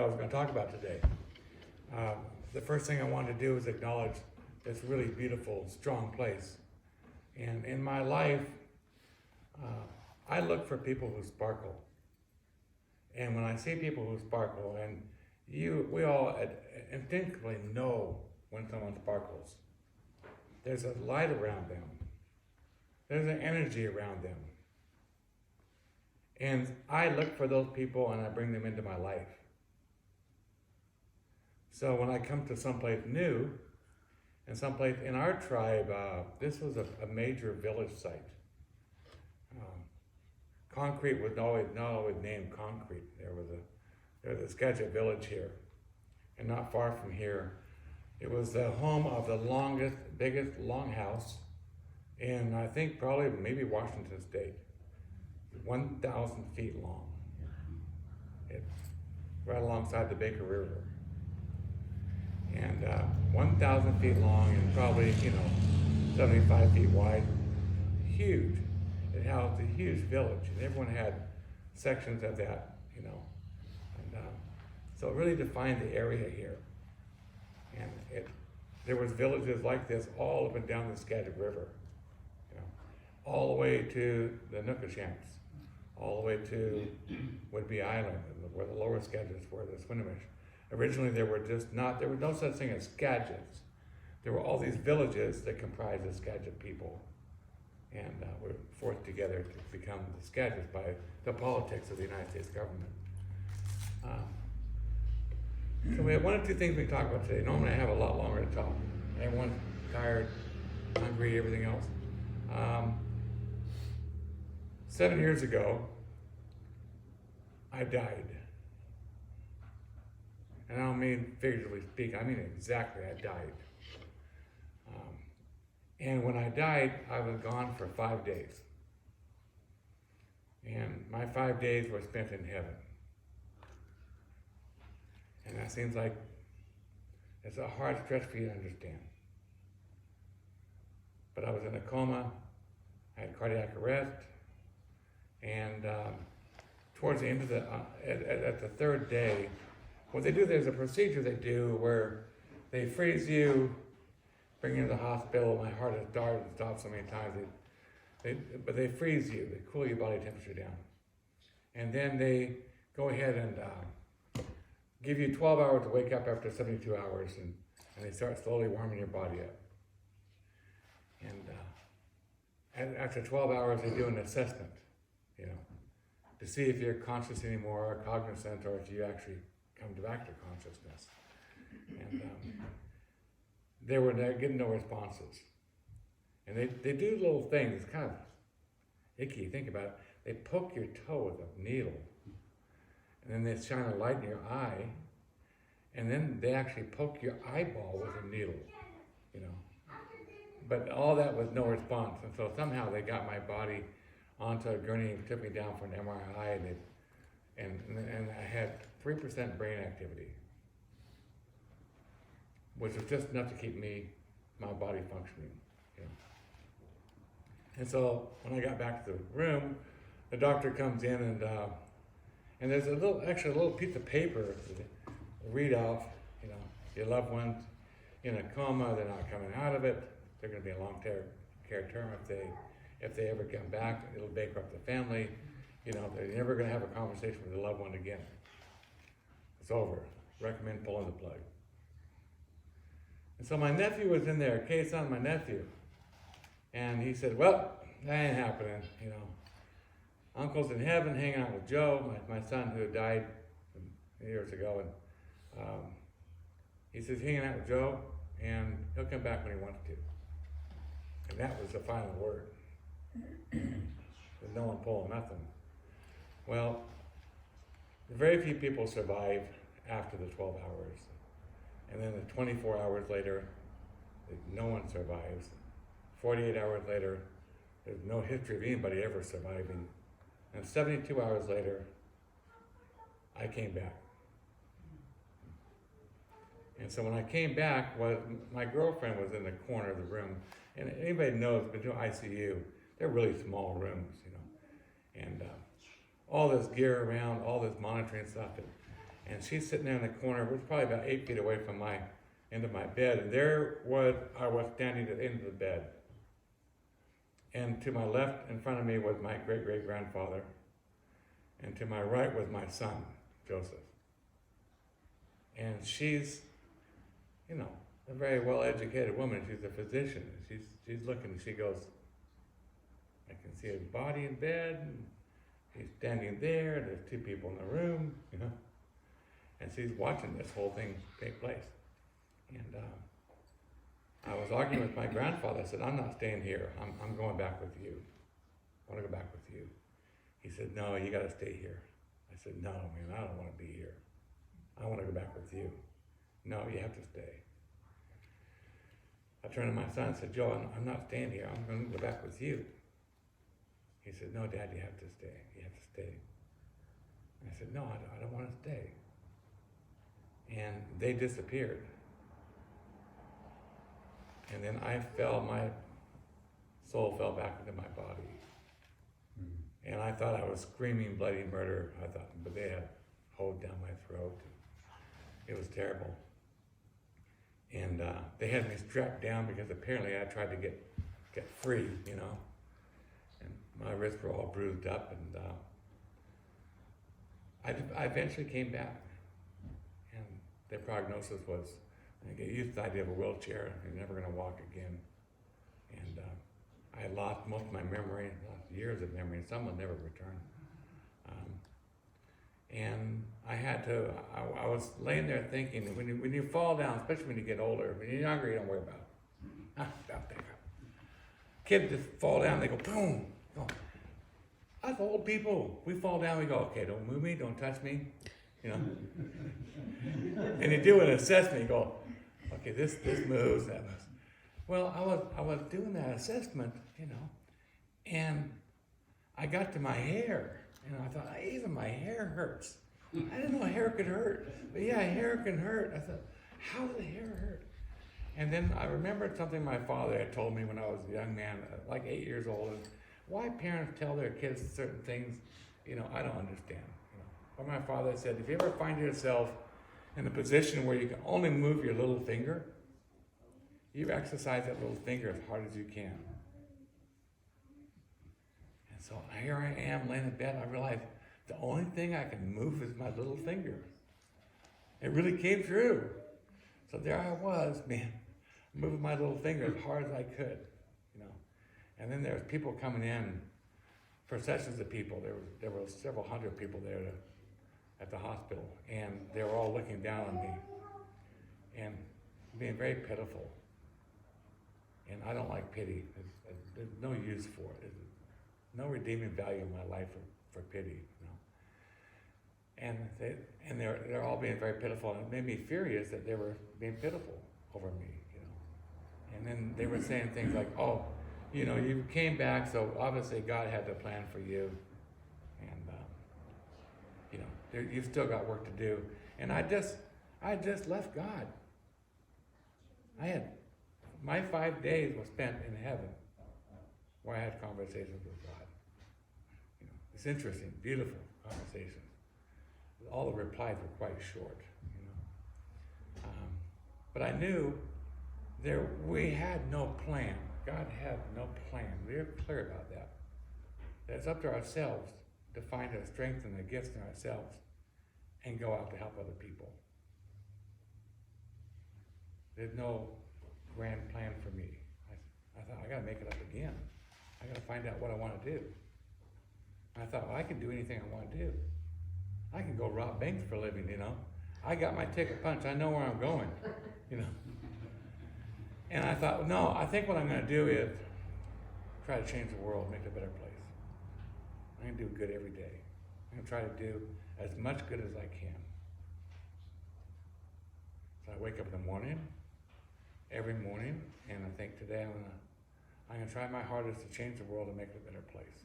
I was going to talk about today. The first thing I wanted to do is acknowledge this really beautiful, strong place. And in my life, I look for people who sparkle. And when I see people who sparkle, and we all instinctively know when someone sparkles. There's a light around them. There's an energy around them. And I look for those people and I bring them into my life. So when I come to someplace new, and someplace in our tribe, this was a major village site. Concrete was not always named Concrete. There was a Skagit village here, and not far from here. It was the home of the biggest longhouse in, I think, probably maybe Washington State. 1,000 feet long. It's right alongside the Baker River. And 1,000 feet long and probably, 75 feet wide. Huge. It housed a huge village, and everyone had sections of that, And so it really defined the area here. And there was villages like this all up and down the Skagit River, all the way to the Nookashamps, all the way to Whidbey Island, where the lower Skagits were, the Swinomish. Originally, there was no such thing as Skagits. There were all these villages that comprised the Skagit people, and were forced together to become the Skagits by the politics of the United States government. So we have one or two things we can talk about today. Normally I have a lot longer to talk. Everyone's tired, hungry, everything else. 7 years ago, I died. And I don't mean figuratively speaking, I mean exactly, I died. And when I died, I was gone for 5 days. And my 5 days were spent in heaven. And that seems like it's a hard stretch for you to understand. But I was in a coma, I had cardiac arrest, and towards the end of at the third day, what they do, there's a procedure they do where they freeze you, bring you to the hospital. My heart has started and stopped so many times. But they freeze you, they cool your body temperature down. And then they go ahead and give you 12 hours to wake up after 72 hours, and they start slowly warming your body up. And after 12 hours, they do an assessment, to see if you're conscious anymore or cognizant, or if you actually come back to consciousness. And they were getting no responses. And they do little things, it's kind of icky, think about it. They poke your toe with a needle, and then they shine a light in your eye, and then they actually poke your eyeball with a needle, But all that was no response, and so somehow they got my body onto a gurney and took me down for an MRI, and I had 3% brain activity, which was just enough to keep my body functioning. And so when I got back to the room, the doctor comes in and there's a little piece of paper to read off, your loved ones in a coma, they're not coming out of it, they're going to be a long-term care term if they ever come back, it'll bankrupt the family, they're never going to have a conversation with their loved one again. It's over. Recommend pulling the plug. And so my nephew was in there, Kay-san, my nephew, and he said, well, that ain't happening, Uncle's in heaven hanging out with Joe, my son who had died years ago, and he says hanging out with Joe, and he'll come back when he wants to. And that was the final word. With no one pulling nothing. Well, very few people survive after the 12 hours. And then the 24 hours later, no one survives. 48 hours later, there's no history of anybody ever surviving. And 72 hours later, I came back. And so when I came back, my girlfriend was in the corner of the room. And anybody knows, but ICU, they're really small rooms, And all this gear around, all this monitoring stuff. And she's sitting there in the corner, it was probably about 8 feet away from my end of my bed, and I was standing at the end of the bed. And to my left, in front of me, was my great-great-grandfather, and to my right was my son, Joseph. And she's, a very well-educated woman. She's a physician. She's looking, and she goes, I can see his body in bed, and he's standing there, there's 2 people in the room, and she's watching this whole thing take place. And I was arguing with my grandfather. I said, I'm not staying here. I'm going back with you. I want to go back with you. He said, no, you got to stay here. I said, no, man, I don't want to be here. I want to go back with you. No, you have to stay. I turned to my son and said, Joe, I'm not staying here. I'm going to go back with you. He said, no, Dad, you have to stay. You have to stay. I said, no, I don't want to stay. And they disappeared. And then my soul fell back into my body. Mm-hmm. And I thought I was screaming bloody murder. But they had hold down my throat. It was terrible. And they had me strapped down because apparently I tried to get free, And my wrists were all bruised up, and I eventually came back. And their prognosis was, I get used to the idea of a wheelchair, you're never going to walk again. And I had lost most of my memory, lost years of memory, and some will never return. And I was laying there thinking, when you fall down, especially when you get older, when you're younger, you don't worry about it. Kids just fall down, they go, boom. Us old people, we fall down, we go, okay, don't move me, don't touch me, And you do an assessment, you go, okay, this moves, that moves. Well, I was doing that assessment, and I got to my hair, and I thought, even my hair hurts. I didn't know hair could hurt, but yeah, hair can hurt. I thought, how does the hair hurt? And then I remembered something my father had told me when I was a young man, like 8 years old, and why parents tell their kids certain things, I don't understand. But my father said, if you ever find yourself in a position where you can only move your little finger, you exercise that little finger as hard as you can. And so here I am laying in bed, I realized the only thing I can move is my little finger. It really came true. So there I was, man, moving my little finger as hard as I could, And then there was people coming in, processions of people. There were several hundred people there at the hospital, and they were all looking down on me and being very pitiful. And I don't like pity. There's no use for it. There's no redeeming value in my life for pity. And they're all being very pitiful, and it made me furious that they were being pitiful over me. And then they were saying things like, "Oh, you came back, so obviously God had a plan for you, and you've still got work to do." And I just left God. My 5 days were spent in heaven, where I had conversations with God. It's interesting, beautiful conversations. All the replies were quite short, but I knew we had no plan. God had no plan. We were clear about that. That it's up to ourselves to find our strength and the gifts in ourselves and go out to help other people. There's no grand plan for me. I thought, I got to make it up again. I got to find out what I want to do. And I thought, well, I can do anything I want to do. I can go rob banks for a living, I got my ticket punched. I know where I'm going, And I thought, no, I think what I'm going to do is try to change the world, make it a better place. I'm going to do good every day. I'm going to try to do as much good as I can. So I wake up in the morning, every morning, and I think today I'm going to try my hardest to change the world and make it a better place.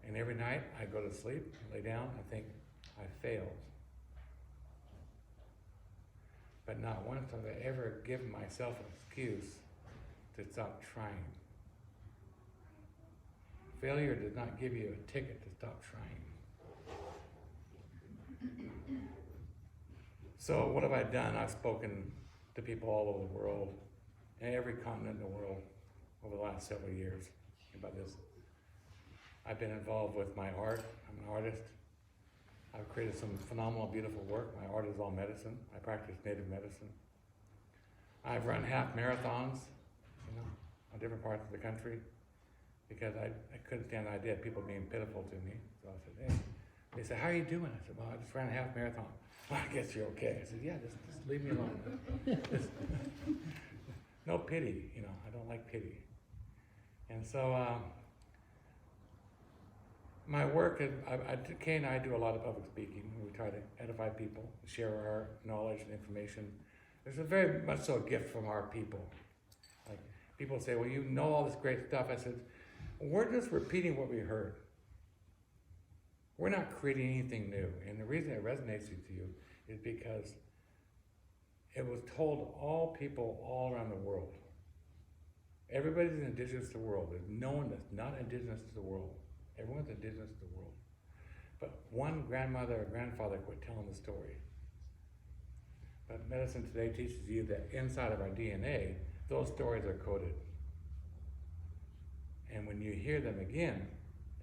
And every night I go to sleep, lay down, I think I failed. But not once have I ever given myself an excuse to stop trying. Failure does not give you a ticket to stop trying. So what have I done? I've spoken to people all over the world, and every continent in the world over the last several years about this. I've been involved with my art. I'm an artist. I've created some phenomenal, beautiful work. My art is all medicine. I practice native medicine. I've run half marathons, on different parts of the country because I couldn't stand the idea of people being pitiful to me. So I said, hey, they said, how are you doing? I said, well, I just ran a half marathon. Well, I guess you're okay. I said, yeah, just leave me alone. No pity, I don't like pity. And so my work, Kay and I do a lot of public speaking. We try to edify people, share our knowledge and information. There's a very much so a gift from our people. Like people say, well, you know all this great stuff. I said, we're just repeating what we heard. We're not creating anything new. And the reason it resonates with you is because it was told all people all around the world. Everybody's indigenous to the world. There's no one that's not indigenous to the world. Everyone's indigenous to the world. But one grandmother or grandfather quit telling the story. But medicine today teaches you that inside of our DNA, those stories are coded. And when you hear them again,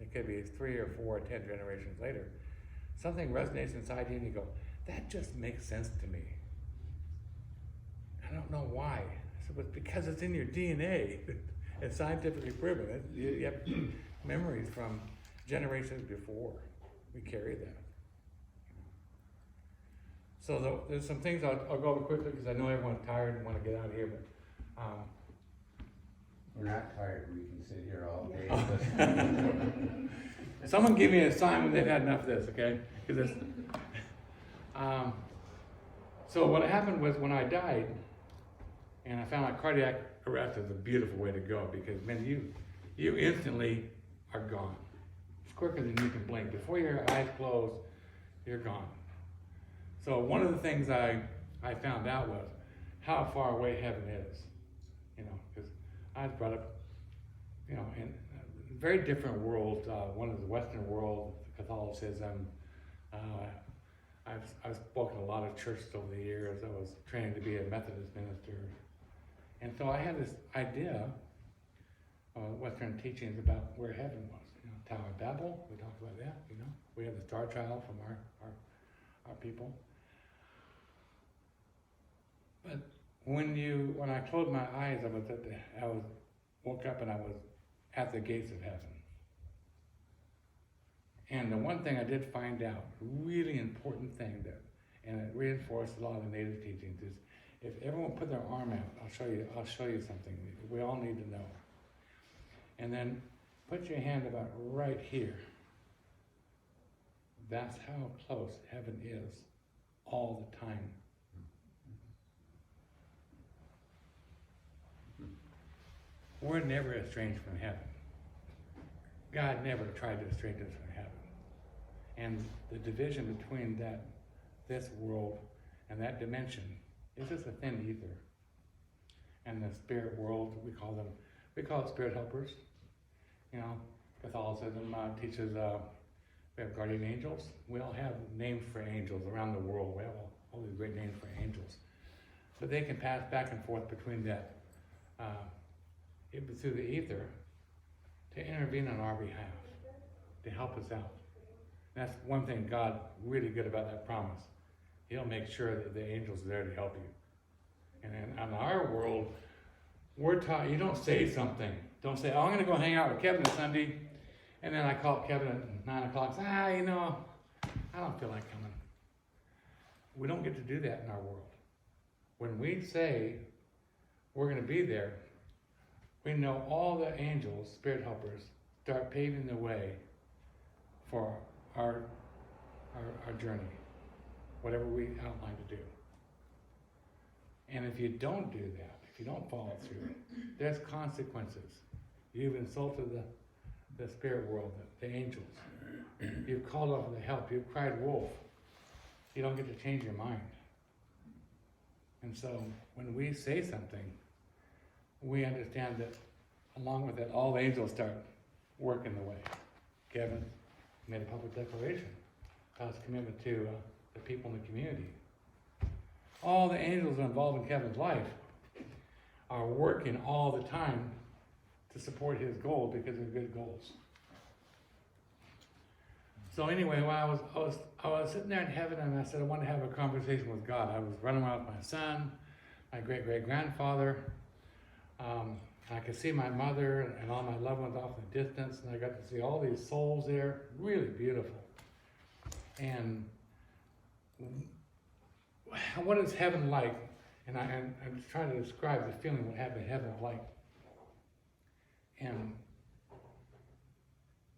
it could be 3 or 4 or 10 generations later, something resonates inside you and you go, that just makes sense to me. I don't know why. I said, but because it's in your DNA. It's scientifically proven. You have memories from generations before. We carry that. So there's some things I'll go over quickly because I know everyone's tired and want to get out of here. But we're not tired. We can sit here all day. Someone give me a sign when they've had enough of this, okay? So what happened was when I died, and I found out cardiac arrest is a beautiful way to go because, man, you instantly are gone. It's quicker than you can blink. Before your eyes close, you're gone. So one of the things I found out was how far away heaven is, because I was brought up, in very different worlds. One is the Western world, Catholicism. I've spoken a lot of churches over the years. I was trained to be a Methodist minister. And so I had this idea of Western teachings about where heaven was. Tower of Babel, we talked about that, We have the star child from our people. But when I closed my eyes, I woke up and I was at the gates of heaven. And the one thing I did find out, really important thing and it reinforced a lot of the native teachings, is if everyone put their arm out, I'll show you something we all need to know. And then put your hand about right here. That's how close heaven is all the time. We're never estranged from heaven. God never tried to estrange us from heaven. And the division between this world and that dimension is just a thin ether. And the spirit world, we call it spirit helpers. Catholicism teaches we have guardian angels. We all have names for angels around the world. We have all these great names for angels. But they can pass back and forth between that through the ether to intervene on our behalf, to help us out. That's one thing God really good about that promise. He'll make sure that the angels are there to help you. And in our world, we're taught, you don't say something. Don't say, I'm going to go hang out with Kevin this Sunday. And then I call Kevin at 9 o'clock. Say, I don't feel like coming. We don't get to do that in our world. When we say we're going to be there, we know all the angels, spirit helpers, start paving the way for our journey, whatever we outline to do. And if you don't do that, if you don't follow through, there's consequences. You've insulted the spirit world, the angels. You've called out for the help. You've cried wolf. You don't get to change your mind. And so when we say something, we understand that along with it, all the angels start working the way. Kevin made a public declaration about his commitment to the people in the community. all the angels involved in Kevin's life are working all the time to support his goal because they're good goals. So anyway, while I was sitting there in heaven, and I said I want to have a conversation with God. I was running around with my son, my great-great-grandfather. I could see my mother and all my loved ones off in the distance, and I got to see all these souls there, really beautiful. And what is heaven like? And I'm trying to describe the feeling what heaven is like. And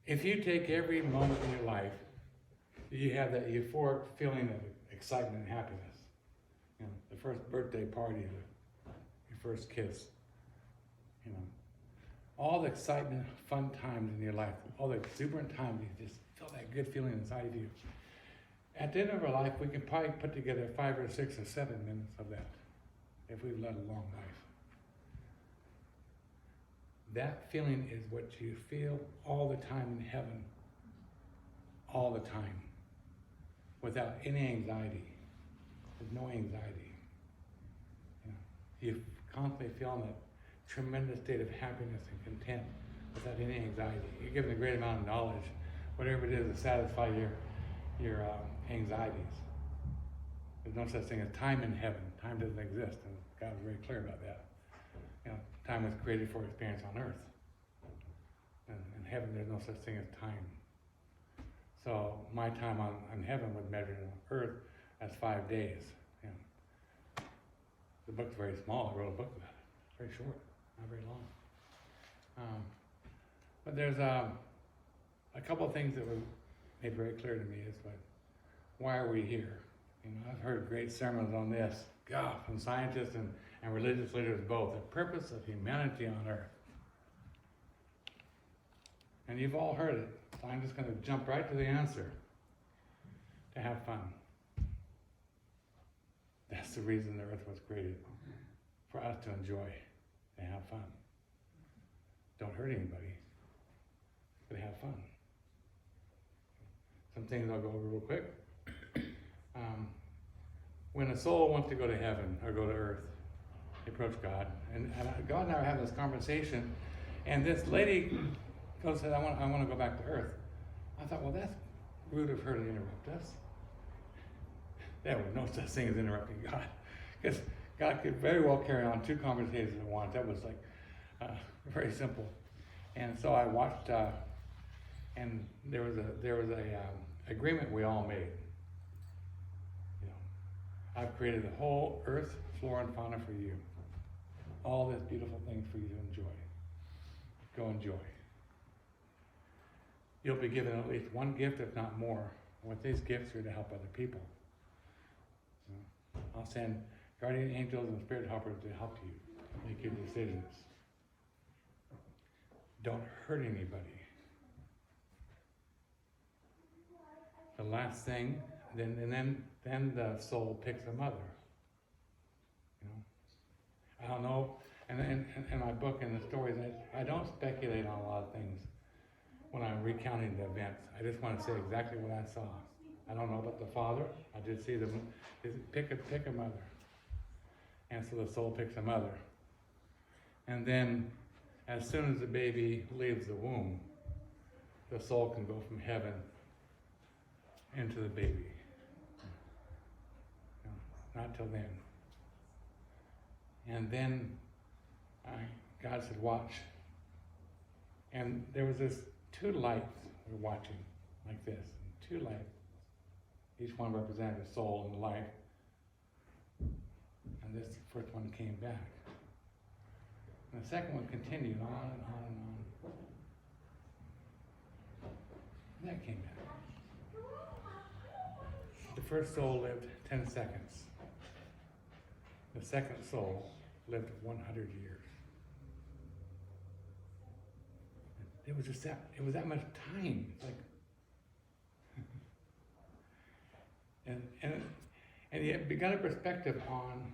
if you take every moment in your life, you have that euphoric feeling of excitement and happiness. You know, the first birthday party, your first kiss. You know, all the excitement, fun times in your life, all the exuberant times, you just feel that good feeling inside of you. At the end of our life, we can probably put together 5 or 6 or 7 minutes of that if we've led a long life. That feeling is what you feel all the time in heaven, all the time, without any anxiety. There's no anxiety. You know, you constantly feel that tremendous state of happiness and content without any anxiety. You're given a great amount of knowledge, whatever it is to satisfy your anxieties. There's no such thing as time in heaven. Time doesn't exist, and God was very clear about that. You know, time was created for experience on earth. And in heaven, there's no such thing as time. So my time on heaven was measured on earth as 5 days. You know, the book's very small. I wrote a book about it. It's very short, not very long. But there's a couple of things that were made very clear to me. Is like, why are we here? You know, I've heard great sermons on this, God, from scientists and religious leaders both. The purpose of humanity on earth. And you've all heard it, so I'm just going to jump right to the answer. To have fun. That's the reason the earth was created. For us to enjoy and have fun. Don't hurt anybody, but have fun. Some things I'll go over real quick. When a soul wants to go to heaven or go to earth, they approach God. And God and I were having this conversation, and this lady goes and said, I want to go back to earth. I thought, well, that's rude of her to interrupt us. There was no such thing as interrupting God. Because God could very well carry on 2 conversations at once. That was like very simple. And so I watched, and there was a agreement we all made. You know, I've created the whole earth, flora, and fauna for you. All this beautiful things for you to enjoy. Go enjoy. You'll be given at least 1 gift, if not more. With these gifts, you're to help other people. So I'll send guardian angels and spirit helpers to help you make your decisions. Don't hurt anybody. The last thing, then the soul picks a mother. You know, I don't know. And in my book and the stories, I don't speculate on a lot of things when I'm recounting the events. I just want to say exactly what I saw. I don't know about the father. I did see them pick a mother. And so the soul picks a mother. And then, as soon as the baby leaves the womb, the soul can go from heaven into the baby. No, not till then. And then God said, watch. And there was this 2 lights we were watching, like this. 2 lights. Each one represented a soul and a life. And this first one came back. And the second one continued on and on and on. And that came back. The first soul lived 10 seconds. The second soul lived 100 years. It was just that much time. It's like, and yet we got a perspective on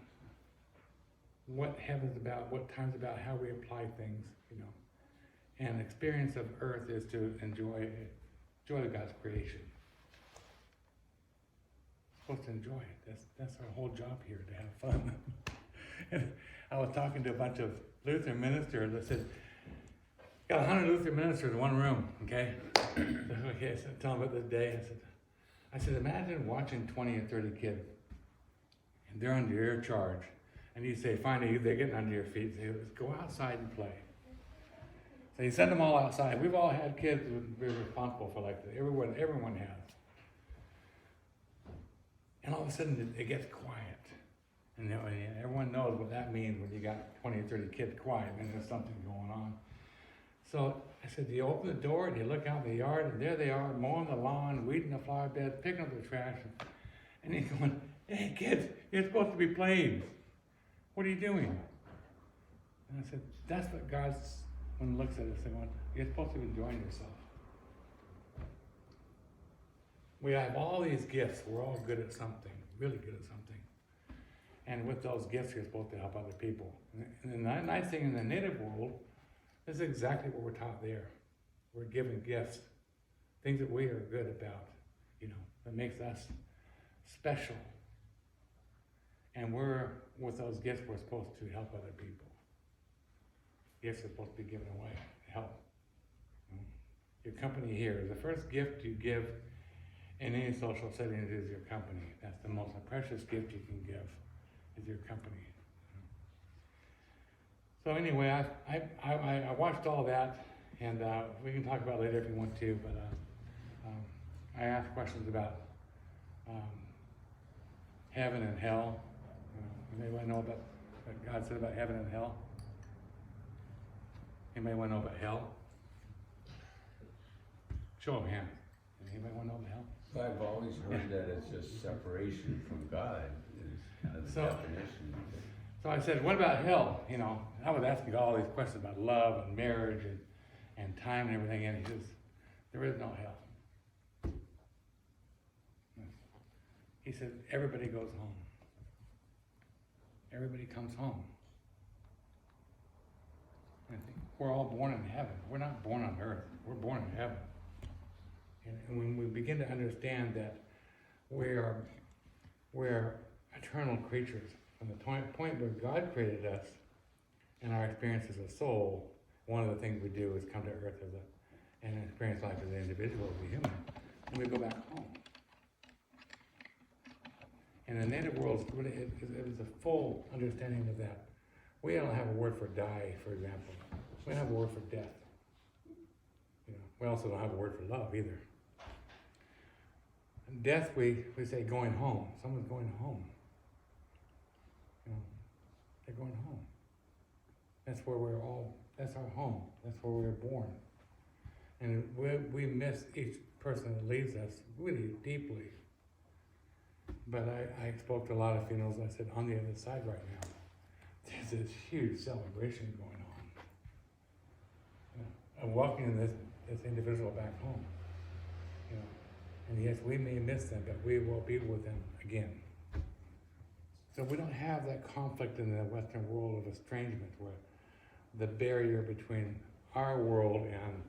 what heaven's about, what time's about, how we apply things, you know. And the experience of earth is to enjoy God's creation. supposed to enjoy it. That's our whole job here, to have fun. And I was talking to a bunch of Lutheran ministers. I said, got 100 Lutheran ministers in one room, okay? Okay, so tell them about this day. I said, imagine watching 20 or 30 kids, and they're under your charge. And you say, finally, they're getting under your feet. Say, let's go outside and play. So you send them all outside. We've all had kids who are responsible for like that. Everyone has. And all of a sudden, it gets quiet. And everyone knows what that means when you got 20 or 30 kids quiet, and there's something going on. So I said, you open the door and you look out in the yard, and there they are, mowing the lawn, weeding the flower beds, picking up the trash. And he's going, hey kids, you're supposed to be playing. What are you doing? And I said, that's what God's, when he looks at us, going, you're supposed to be enjoying yourself. We have all these gifts. We're all good at something, really good at something. And with those gifts, you're supposed to help other people. And the nice thing in the native world, this is exactly what we're taught there. We're given gifts, things that we are good about, that makes us special. And with those gifts, we're supposed to help other people. Gifts are supposed to be given away to help. Your company here, the first gift you give in any social setting is your company. That's the most precious gift you can give, is your company. So anyway, I watched all that, and we can talk about it later if you want to, but I asked questions about heaven and hell. Anybody know about what God said about heaven and hell? Anybody want to know about hell? Show of hands. Anybody want to know about hell? I've always heard that it's just separation from God is kind of the definition. So I said, what about hell? I was asking all these questions about love and marriage and time and everything, and he says, there is no hell. He said, everybody goes home. Everybody comes home. And I think we're all born in heaven. We're not born on earth. We're born in heaven. And when we begin to understand that we're eternal creatures, from the point where God created us and our experience as a soul, one of the things we do is come to earth and experience life as an individual, as a human, and we go back home. And the native world, it was a full understanding of that. We don't have a word for die, for example. We don't have a word for death. We also don't have a word for love either. And death, we say going home. Someone's going home. They're going home. That's where that's our home. That's where we were born. And we miss each person that leaves us really deeply. But I spoke to a lot of funerals. I said, on the other side right now, there's this huge celebration going on. I'm welcoming this individual back home. And yes, we may miss them, but we will be with them again. So we don't have that conflict in the Western world of estrangement, where the barrier between our world and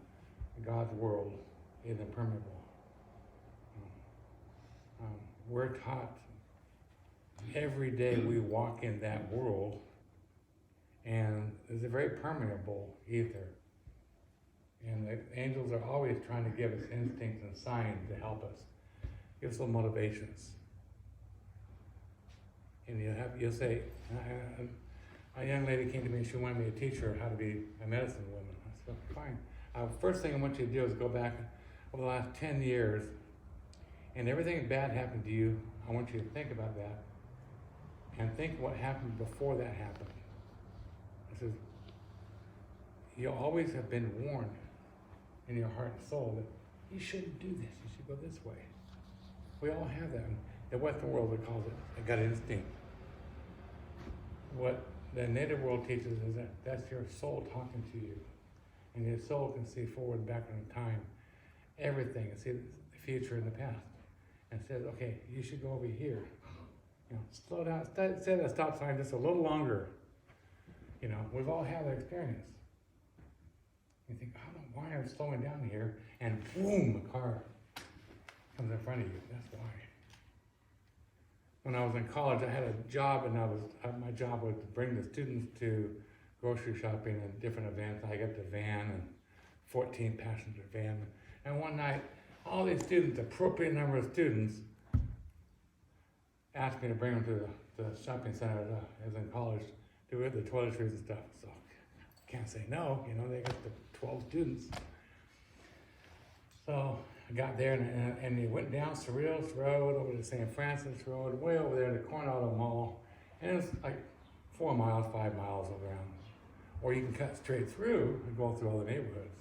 God's world is impermeable. We're taught every day we walk in that world, and it's a very permeable ether. And the angels are always trying to give us instincts and signs to help us, give us little motivations. And you'll say, a young lady came to me and she wanted me to teach her how to be a medicine woman. I said, fine. First thing I want you to do is go back over the last 10 years, and everything bad happened to you, I want you to think about that and think what happened before that happened. I said, you always have been warned in your heart and soul that you shouldn't do this, you should go this way. We all have that. In the Western world, we call it a gut instinct. What the native world teaches is that that's your soul talking to you. And your soul can see forward, back in time, everything, and see the future and the past. And says, okay, you should go over here. Slow down, stay at a stop sign just a little longer. We've all had that experience. You think, I don't know why I'm slowing down here, and boom, a car comes in front of you. That's why. when I was in college, I had a job, and my job was to bring the students to grocery shopping and different events. I got the van, and 14 passenger van. And one night, all these students, appropriate number of students, asked me to bring them to the shopping center as in college to do the toiletries and stuff. So can't say no, they got the 12 students. So I got there and they went down Cerritos Road over to St. Francis Road, way over there to Coronado Mall. And it was like 4 miles, 5 miles around. Or you can cut straight through and go through all the neighborhoods.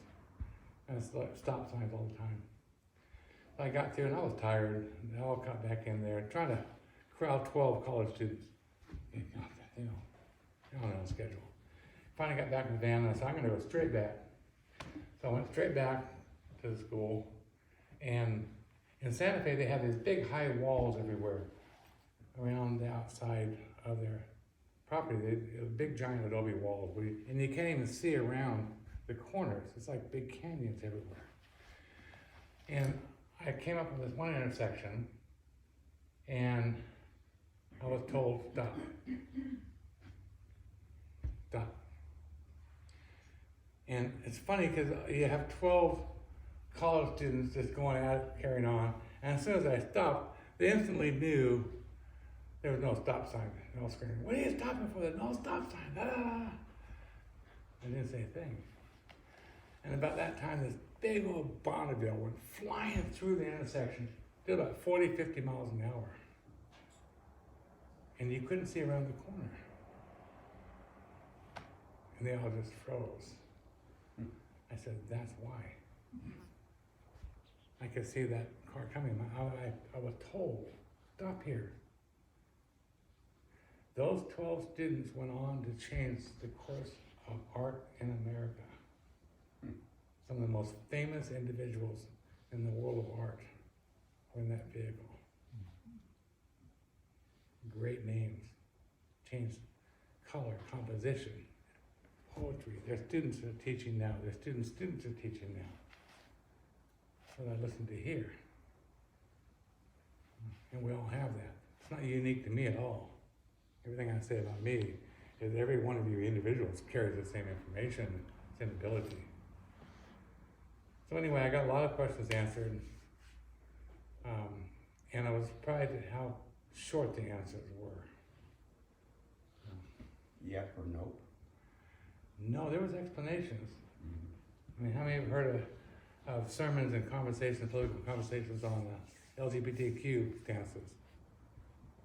And it's like stop signs all the time. So I got through and I was tired. And I all got back in there trying to crowd 12 college students. On a schedule. Finally got back in the van and I said, I'm gonna go straight back. So I went straight back to the school. And in Santa Fe, they have these big high walls everywhere around the outside of their property. They're big giant adobe walls, and you can't even see around the corners. It's like big canyons everywhere. And I came up with this one intersection, and I was told, stop. Stop. And it's funny because you have 12 college students just going at it, carrying on, and as soon as I stopped, they instantly knew there was no stop sign, no screaming, what are you stopping for? There's no stop sign, ah! I didn't say a thing. And about that time, this big old Bonneville went flying through the intersection, did about 40, 50 miles an hour. And you couldn't see around the corner. And they all just froze. I said, that's why. I could see that car coming. I was told, stop here. Those 12 students went on to change the course of art in America. Some of the most famous individuals in the world of art were in that vehicle. Great names, changed color, composition, poetry. Their students are teaching now. Their students are teaching now. So I listen to here. And we all have that. It's not unique to me at all. Everything I say about me is every one of you individuals carries the same information, same ability. So anyway, I got a lot of questions answered. And I was surprised at how short the answers were. Yep or nope? No, there was explanations. I mean, how many have heard of sermons and conversations, political conversations on LGBTQ stances?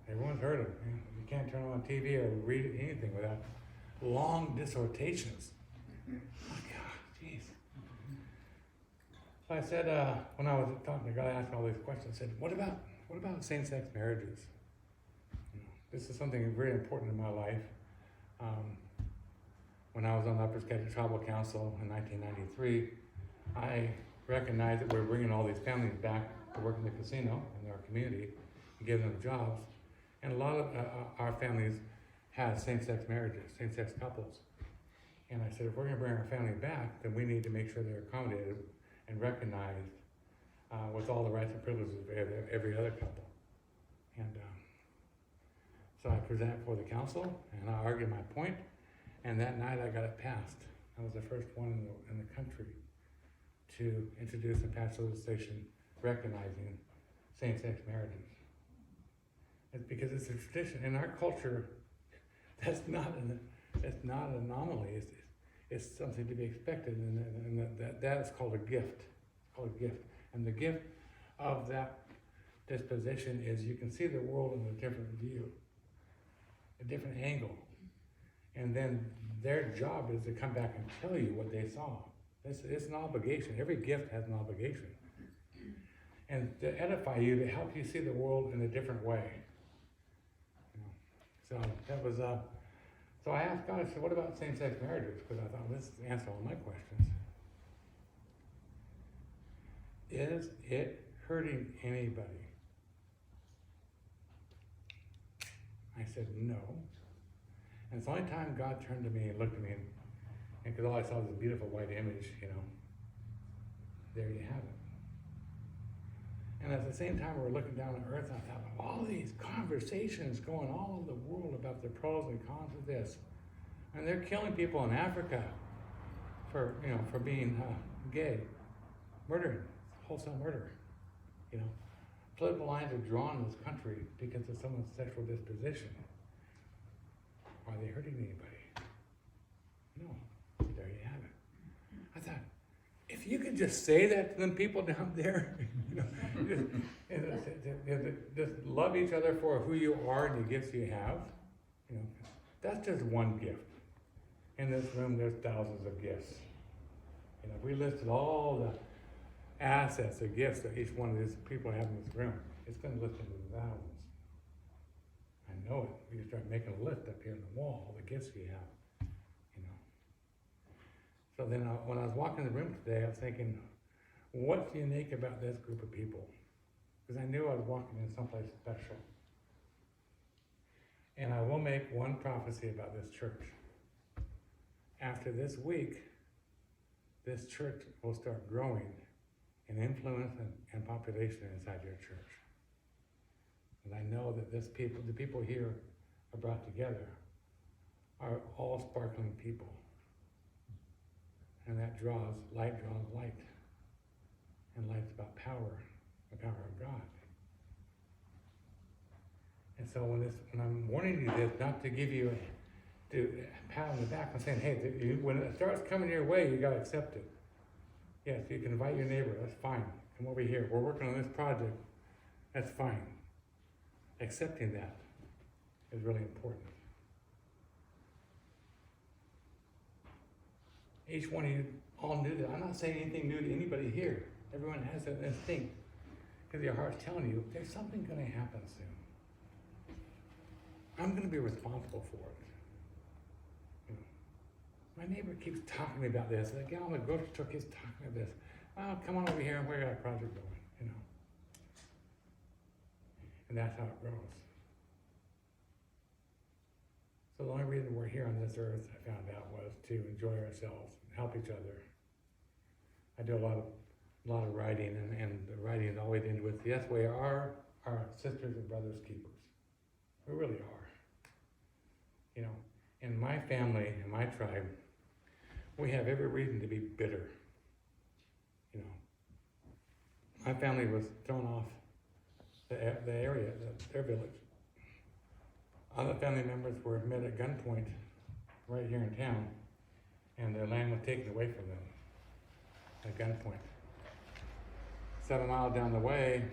Everyone's heard of it. You can't turn on TV or read anything without long dissertations. Oh God, jeez. So I said, when I was talking to God, asking all these questions, I said, what about same-sex marriages? This is something very important in my life. When I was on the Upper Skagit Tribal Council in 1993, I recognized that we were bringing all these families back to work in the casino in our community and giving them jobs. And a lot of our families had same-sex marriages, same-sex couples. And I said, if we're gonna bring our family back, then we need to make sure they're accommodated and recognized with all the rights and privileges of every other couple. And so I presented for the council, and I argued my point, and that night I got it passed. I was the first one in the country to introduce and pass legislation recognizing same-sex marriages. It's because it's a tradition in our culture. That's not an anomaly. It's something to be expected, and that is called a gift. It's called a gift, and the gift of that disposition is you can see the world in a different view, a different angle, and then their job is to come back and tell you what they saw. It's an obligation. Every gift has an obligation, and to edify you, to help you see the world in a different way. So that was, so I asked God, I said, what about same-sex marriages? Because I thought, this is the answer to all my questions. Is it hurting anybody? I said, no. And it's the only time God turned to me and looked at me, and because all I saw was a beautiful white image, there you have it. And at the same time, we were looking down at Earth, and I thought, all these conversations going all over the world about the pros and cons of this. And they're killing people in Africa for, for being gay, murdering, wholesale murder. Political lines are drawn in this country because of someone's sexual disposition. Are they hurting anybody? No. There you have it. I thought, if you could just say that to them people down there, just love each other for who you are and the gifts you have, that's just one gift. In this room, there's thousands of gifts. If we listed all the assets or gifts that each one of these people have in this room, it's going to list into the thousands. I know it. We can start making a list up here on the wall, all the gifts we have. So then when I was walking the room today, I was thinking, what's unique about this group of people? Because I knew I was walking in someplace special. And I will make one prophecy about this church. After this week, this church will start growing in influence and population inside your church. And I know that the people here are brought together are all sparkling people. And that light draws light. And light's about power, the power of God. And so when I'm warning you this, not to give you a pat on the back and saying, hey, when it starts coming your way, you gotta accept it. Yes, you can invite your neighbor, that's fine. Come over here, we're working on this project, that's fine. Accepting that is really important. Each one of you all knew that. I'm not saying anything new to anybody here. Everyone has that instinct because your heart's telling you there's something going to happen soon. I'm going to be responsible for it. My neighbor keeps talking to me about this. The gal in the grocery store keeps talking about this. Oh, come on over here and we got a project going, And that's how it grows. So the only reason we're here on this earth, I found out, was to enjoy ourselves, help each other. I do a lot of writing, and the writing is always ended with, yes, we are our sisters and brothers keepers. We really are. In my family, in my tribe, we have every reason to be bitter. My family was thrown off the area, their village. Other family members were met at gunpoint right here in town, and their land was taken away from them at gunpoint. 7 miles down the way,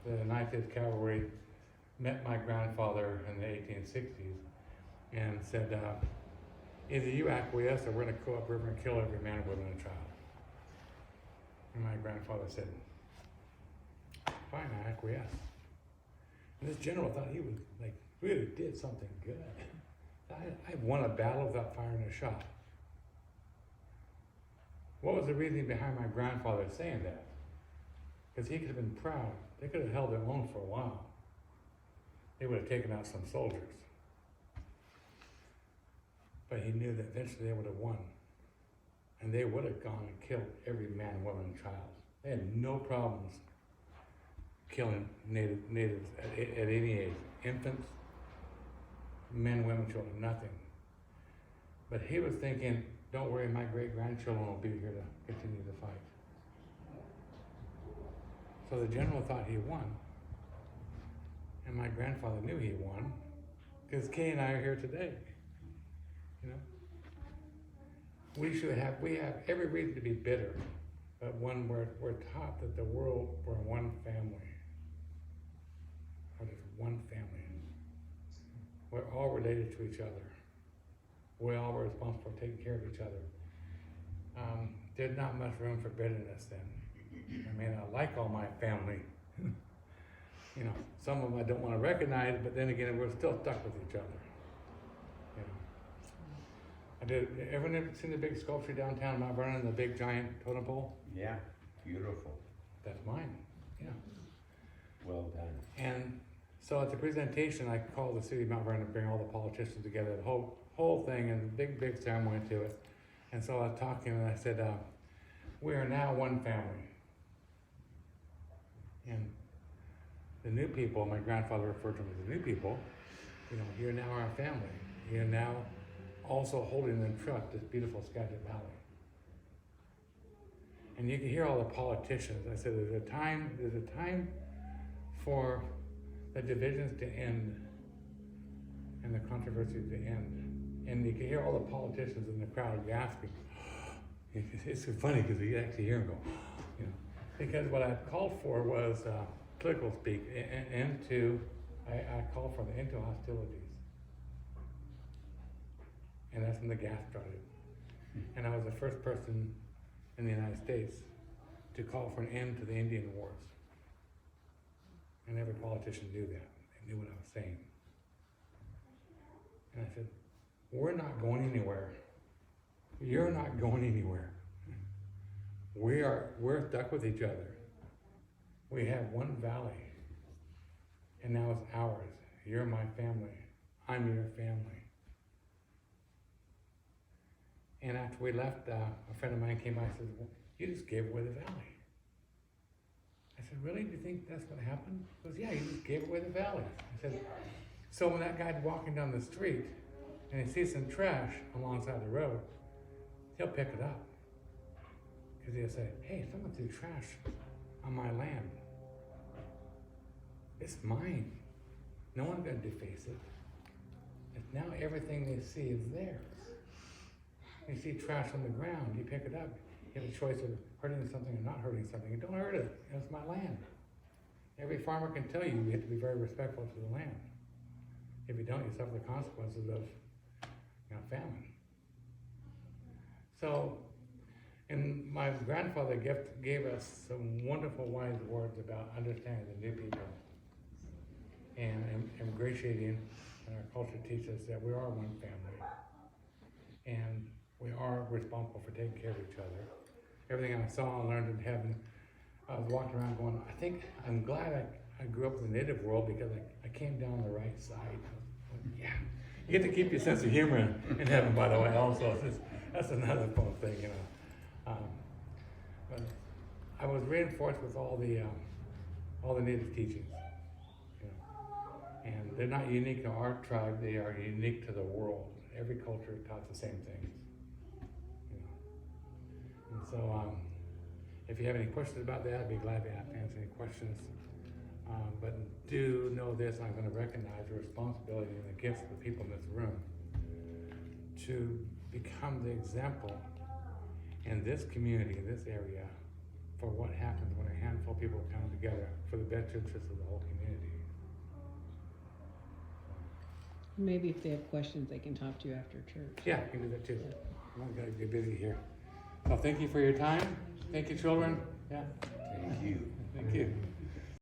the 95th Cavalry met my grandfather in the 1860s and said, either you acquiesce or we're going to go upriver and kill every man, woman, and child. And my grandfather said, fine, I acquiesce. And this general thought he was really did something good. I won a battle without firing a shot. What was the reasoning behind my grandfather saying that? Because he could have been proud. They could have held their own for a while. They would have taken out some soldiers. But he knew that eventually they would have won. And they would have gone and killed every man, woman, and child. They had no problems killing natives at any age. Infants, men, women, children, nothing. But he was thinking, don't worry, my great-grandchildren will be here to continue the fight. So the general thought he won. And my grandfather knew he won, because Kay and I are here today. We have every reason to be bitter, but when we're taught that the world, we're one family. Or there's one family. We're all related to each other. We're all responsible for taking care of each other. There's not much room for bitterness then. I mean, I like all my family. Some of them I don't want to recognize, but then again, we're still stuck with each other. Everyone ever seen the big sculpture downtown Mount Vernon, the big giant totem pole? Yeah, beautiful. That's mine, yeah. Well done. And so at the presentation, I called the city of Mount Vernon to bring all the politicians together, the whole thing, and a big ceremony to it. And so I was talking and I said, we are now one family. And the new people, my grandfather referred to them as the new people, you know, you're now our family. You're now also holding in trust this beautiful Skagit Valley. And you can hear all the politicians. I said, there's a time for the divisions to end and the controversies to end. And you can hear all the politicians in the crowd gasping. It's funny because you actually hear them go, you know, because what I called for was political speak, I called for the end to hostilities. And that's when the gas started. And I was the first person in the United States to call for an end to the Indian Wars. And every politician knew that. They knew what I was saying. And I said, we're not going anywhere. You're not going anywhere. We're stuck with each other. We have one valley. And now it's ours. You're my family. I'm your family. And after we left, a friend of mine came by and said, well, you just gave away the valley. I said, really? Do you think that's what happened? He goes, yeah, you just gave away the valley. I said, so when that guy's walking down the street and he sees some trash alongside the road, he'll pick it up. Because he'll say, hey, someone threw trash on my land. It's mine. No one's going to deface it. It's now everything they see is theirs. You see trash on the ground, you pick it up. You have a choice of hurting something or not hurting something. You don't hurt it. It's my land. Every farmer can tell you have to be very respectful to the land. If you don't, you suffer the consequences of famine. So, and my grandfather gave us some wonderful wise words about understanding the new people and ingratiating. And our culture teaches us that we are one family. And we are responsible for taking care of each other. Everything I saw and learned in heaven, I was walking around going, I'm glad I grew up in the native world because I came down the right side. Yeah. You get to keep your sense of humor in heaven, by the way, also. That's another fun thing, you know. But I was reinforced with all the native teachings. You know. And they're not unique to our tribe, they are unique to the world. Every culture taught the same things. You know. And so if you have any questions about that, I'd be glad to answer any questions. But do know this, I'm going to recognize the responsibility and the gifts of the people in this room to become the example in this community, in this area, for what happens when a handful of people come together for the best interest of the whole community. Maybe if they have questions, they can talk to you after church. Yeah, you can do that too. I'm going to get busy here. Well, thank you for your time. Thank you, children. Yeah. Thank you. Thank you.